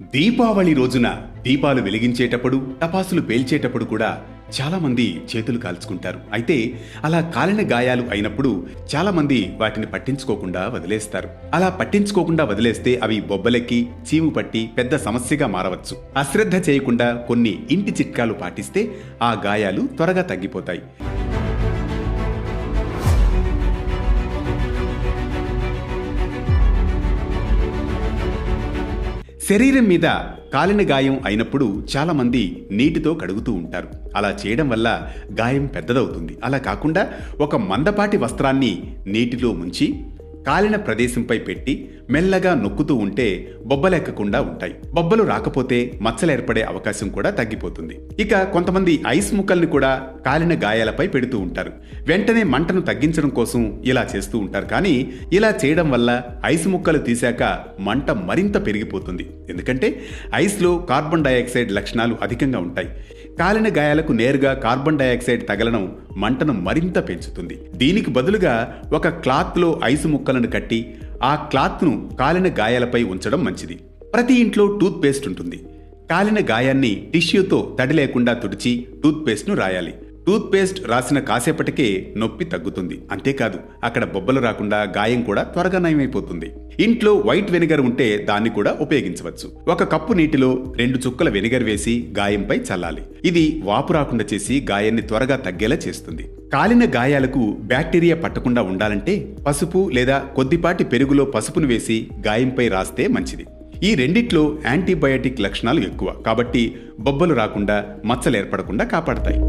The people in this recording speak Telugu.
దీపావళి రోజున దీపాలు వెలిగించేటప్పుడు టపాసులు పేల్చేటప్పుడు కూడా చాలా మంది చేతులు కాల్చుకుంటారు. అయితే అలా కాలిన గాయాలు అయినప్పుడు చాలా మంది వాటిని పట్టించుకోకుండా వదిలేస్తారు. అలా పట్టించుకోకుండా వదిలేస్తే అవి బొబ్బలెక్కి చీము పట్టి పెద్ద సమస్యగా మారవచ్చు. అశ్రద్ధ చేయకుండా కొన్ని ఇంటి చిట్కాలు పాటిస్తే ఆ గాయాలు త్వరగా తగ్గిపోతాయి. శరీరం మీద కాలిన గాయం అయినప్పుడు చాలా మంది నీటితో కడుగుతూ ఉంటారు. అలా చేయడం వల్ల గాయం పెద్దదవుతుంది. అలా కాకుండా ఒక మందపాటి వస్త్రాన్ని నీటిలో ముంచి కాలిన ప్రదేశంపై పెట్టి మెల్లగా నొక్కుతూ ఉంటే బొబ్బలెక్కకుండా ఉంటాయి. బొబ్బలు రాకపోతే మచ్చలు ఏర్పడే అవకాశం కూడా తగ్గిపోతుంది. ఇక కొంతమంది ఐస్ ముక్కల్ని కూడా కాలిన గాయాలపై పెడుతూ ఉంటారు. వెంటనే మంటను తగ్గించడం కోసం ఇలా చేస్తూ ఉంటారు. కానీ ఇలా చేయడం వల్ల ఐస్ ముక్కలు తీశాక మంట మరింత పెరిగిపోతుంది. ఎందుకంటే ఐస్లో కార్బన్ డయాక్సైడ్ లక్షణాలు అధికంగా ఉంటాయి. కాలిన గాయాలకు నేరుగా కార్బన్ డయాక్సైడ్ తగలడం మంటను మరింత పెంచుతుంది. దీనికి బదులుగా ఒక క్లాత్లో ఐసు ముక్కలను కట్టి ఆ క్లాత్ను కాలిన గాయాలపై ఉంచడం మంచిది. ప్రతి ఇంట్లో టూత్ పేస్ట్ ఉంటుంది. కాలిన గాయాన్ని టిష్యూతో తడి లేకుండా తుడిచి టూత్ పేస్ట్ను రాయాలి. టూత్ పేస్ట్ రాసిన కాసేపటికే నొప్పి తగ్గుతుంది. అంతేకాదు అక్కడ బొబ్బలు రాకుండా గాయం కూడా త్వరగా నయమైపోతుంది. ఇంట్లో వైట్ వెనిగర్ ఉంటే దాన్ని కూడా ఉపయోగించవచ్చు. ఒక కప్పు నీటిలో 2 చుక్కల వెనిగర్ వేసి గాయంపై చల్లాలి. ఇది వాపు రాకుండా చేసి గాయాన్ని త్వరగా తగ్గేలా చేస్తుంది. కాలిన గాయాలకు బ్యాక్టీరియా పట్టకుండా ఉండాలంటే పసుపు లేదా కొద్దిపాటి పెరుగులో పసుపును వేసి గాయంపై రాస్తే మంచిది. ఈ రెండిట్లో యాంటీబయాటిక్ లక్షణాలు ఎక్కువ కాబట్టి బొబ్బలు రాకుండా మచ్చలు ఏర్పడకుండా కాపాడతాయి.